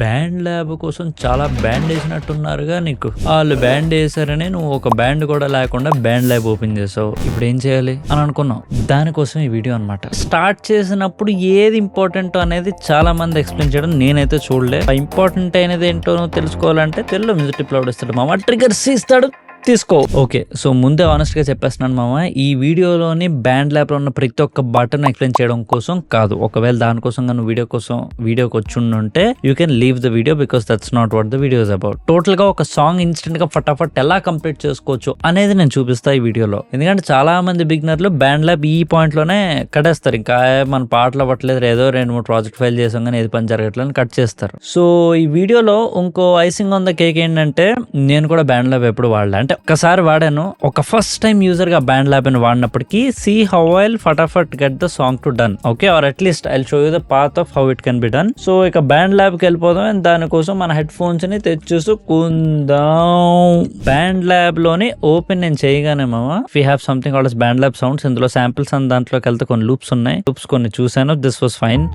Band lab కోసం చాలా band వేసినట్టున్నారుగా నీకు. వాళ్ళు బ్యాండ్ వేసారని నువ్వు ఒక బ్యాండ్ కూడా లేకుండా బ్యాండ్ ల్యాబ్ ఓపెన్ చేసావు. ఇప్పుడు ఏం చేయాలి అని అనుకున్నావు. దానికోసం ఈ వీడియో అనమాట. స్టార్ట్ చేసినప్పుడు ఏది ఇంపార్టెంట్ అనేది చాలా మంది ఎక్స్ప్లెయిన్ చేయడం నేనైతే చూడలే. ఇంపార్టెంట్ అయినది ఏంటో తెలుసుకోవాలంటే తెలుగులో మ్యూజిక్ టిప్లో ఇస్తాడు మామ, ట్రిగర్స్ ఇస్తాడు, తీసుకో. ఓకే, సో ముందే ఆనెస్ట్ గా చెప్పేస్తున్నాను మామ, ఈ వీడియోలోని బ్యాండ్ ల్యాబ్ లో ఉన్న ప్రతి ఒక్క బటన్ ఎక్స్ప్లెయిన్ చేయడం కోసం కాదు. ఒకవేళ దానికోసం నువ్వు వీడియోకి వచ్చి ఉంటే you can leave the video because that's not what the video is about. Total గా ఒక సాంగ్ ఇన్స్టెంట్ గా ఫటాఫట్ ఎలా కంప్లీట్ చేసుకోవచ్చు అనేది నేను చూపిస్తా ఈ వీడియోలో. ఎందుకంటే చాలా మంది బిగినర్లు బ్యాండ్ ల్యాబ్ ఈ పాయింట్ లోనే కట్టేస్తారు. ఇంకా మన పాటలు అవ్వట్లేదు, ఏదో 2-3 ప్రాజెక్ట్ ఫైల్ చేసాం కానీ ఏది పని జరగట్లేదు కట్ చేస్తారు. సో ఈ వీడియోలో ఇంకో ఐసింగ్ ఆన్ ద కేక్ ఏంటంటే, నేను కూడా బ్యాండ్ ల్యాబ్ ఎప్పుడు వాడలే, అంటే ఒక్కసారి వాడాను. ఒక ఫస్ట్ టైం యూజర్ గా బ్యాండ్ ల్యాబ్ అని వాడినప్పటికీ సీ హౌ ఐల్ ఫటాఫట్ get the song to done. Okay, or at least I show you the path of how it can be done. So ఇక బ్యాండ్ ల్యాబ్ కి వెళ్ళిపోదాం. అండ్ దానికోసం మన headphones ని తెచ్చేసుకుందాం. బ్యాండ్ ల్యాబ్ లోని ఓపెన్ నేను చేయగానే మామ, we have something called BandLab sounds. ఇందులో శాంపిల్స్ అని దాంట్లోకి వెళ్తే కొన్ని లూప్స్ ఉన్నాయి. లూప్స్ కొన్ని చూసాను, this was fine.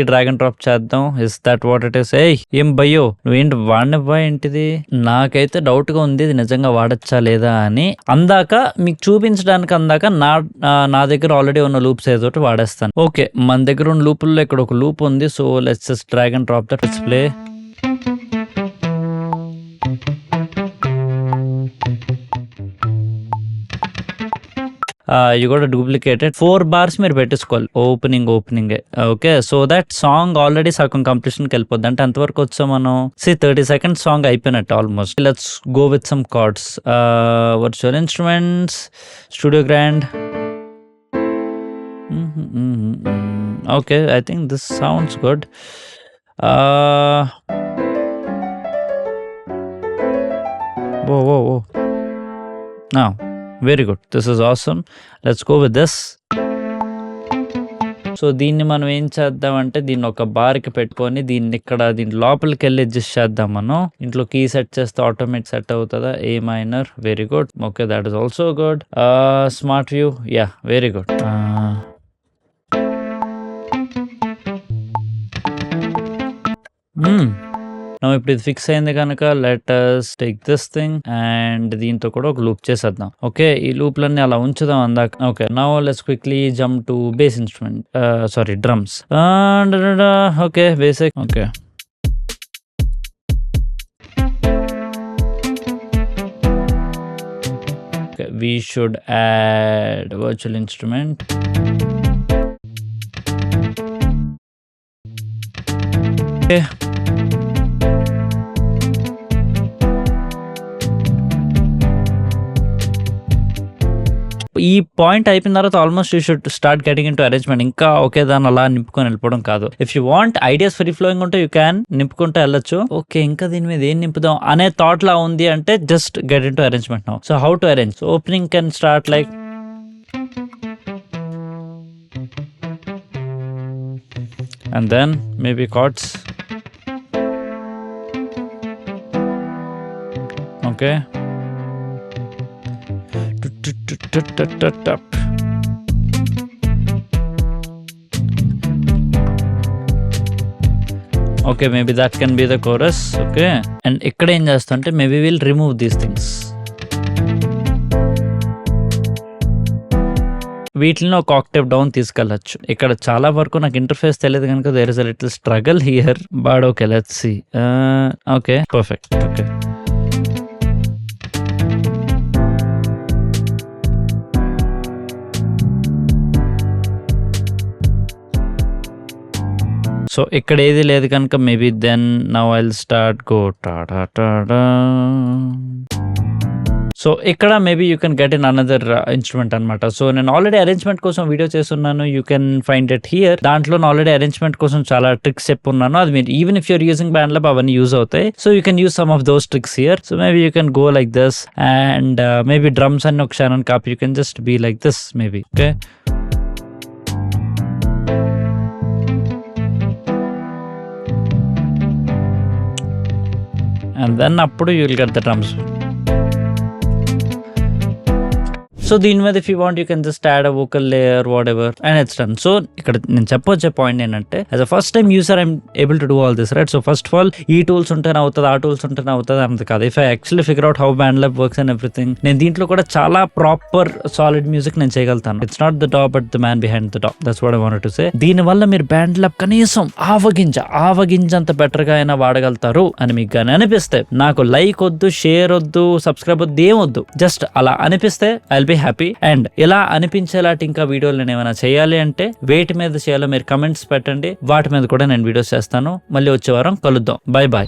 Drag and drop చేద్దాం. Is that what it is? ఏం భయ్యో, నువ్వేంటి వాడినవ్వా ఏంటిది? నాకైతే డౌట్ గా ఉంది ఇది నిజంగా వాడచ్చా లేదా అని. అందాక మీకు చూపించడానికి నా దగ్గర ఆల్రెడీ ఉన్న లూప్స్ ఏదో వాడేస్తాను. ఓకే, మన దగ్గర ఉన్న లూపుల్లో ఇక్కడ ఒక లూప్ ఉంది. So let's just drag and drop that display. You got duplicated 4 bars మీరు పెట్టేసుకోవాలి opening. Okay, so that song already సగం కంప్లీషన్కి వెళ్ళిపోద్ది. అంటే అంతవరకు వచ్చా మనం 30 seconds సాంగ్ అయిపోయినట్టు almost. Let's go with some cards. Virtual instruments, studio grand. Okay, I think this sounds good. Whoa. Now, very good. This is awesome. Let's go with this. So దీన్ని మనం ఏం చేద్దామంటే, దీన్ని ఒక బార్కి పెట్టుకొని దీన్ని దీని లోపలికి వెళ్ళి అడ్జస్ట్ చేద్దాం. మనం ఇంట్లో కీ సెట్ చేస్తే ఆటోమేటిక్ సెట్ అవుతుందా? A minor, very good. Okay, that is also good. Smart view, yeah, very good. ఇప్పుడు ఇది ఫిక్స్ అయింది కనుక let us take this thing and దీంతో కూడా ఒక లూప్ చేసేద్దాం. ఓకే, ఈ లూప్లన్నీ అలా ఉంచుదాం అందాక. Okay, now let's quickly jump to base instrument, sorry drums. Okay, basic. Okay, we should add virtual instrument. Okay. ఈ పాయింట్ అయిపోయిన తర్వాత almost you should start getting in to arrangement. ఇంకా ఓకే, దాన్ని అలా నింపుకొని వెళ్ళిపోవడం కాదు. If you want ideas free flowing ఉంటే యూ క్యాన్ నింపుకుంటూ వెళ్ళొచ్చు. ఓకే, ఇంకా దీని మీద ఏం నింపుదాం అనే థాట్ లా ఉంది అంటే just get in to arrangement now. So how to arrange? Opening can start like and then maybe chords. Okay, okay, maybe that can be the chorus. Okay, and ఇక్కడ ఏం చేస్తుంటే maybe we'll remove these things. వీటిని ఒక Octave down తీసుకెళ్ళచ్చు. ఇక్కడ చాలా వరకు నాకు interface తెలియదు కనుక there is a little struggle here, but okay, let's see. Okay, perfect. Okay, so ఇక్కడ ఏది లేదు కనుక maybe then now I'll start గో టా. సో ఇక్కడ maybe you can get in another instrument అనమాట. సో నేను ఆల్రెడీ అరేంజ్మెంట్ కోసం వీడియో చేస్తున్నాను, you can find it here. దాంట్లో ఆల్రెడీ అరేంజ్మెంట్ కోసం చాలా ట్రిక్స్ చెప్పున్నాను. అది మీరు even if you're using BandLab అవన్నీ యూజ్ అవుతాయి. So you can use some of those tricks here. So maybe you can go like this and maybe drums అన్ని ఒక షానన్ copy, you can just be like this maybe. Okay, and then appudu you will get the drums. So దీని మీద if you want you can just add a vocal layer what and it's done. So ఇక్కడ నేను చెప్పొచ్చే point ఏంటంటే as a first time user I'm able to do all this right. So first of all ఈ tools ఉంటేనే అవుతుంది, ఆ tools ఉంటేనే అవుతుంది అంత కాదు. If I actually figure out how band lab works and everything, నేను దీంట్లో కూడా చాలా ప్రాపర్ సాలిడ్ మ్యూజిక్ నేను చేయగలుగుతాను. It's not the top but the man behind the top. That's what I wanted to say. దీని వల్ల మీరు బ్యాండ్ ల్యాబ్ కనీసం ఆవగింజంత బెటర్ గా అయినా వాడగలుగుతారు అని మీకు కానీ అనిపిస్తే, నాకు లైక్ వద్దు, షేర్ వద్దు, సబ్స్క్రైబ్ వద్దు, ఏం వద్దు, జస్ట్ అలా అనిపిస్తే I will be happy. And ఇలా అనిపించేలాంటి ఇంకా వీడియోలు నేను ఏమైనా చేయాలి అంటే వేటి మీద చేయాలో మీరు కమెంట్స్ పెట్టండి, వాటి మీద కూడా నేను వీడియోస్ చేస్తాను. మళ్ళీ వచ్చే వారం కలుద్దాం. Bye bye.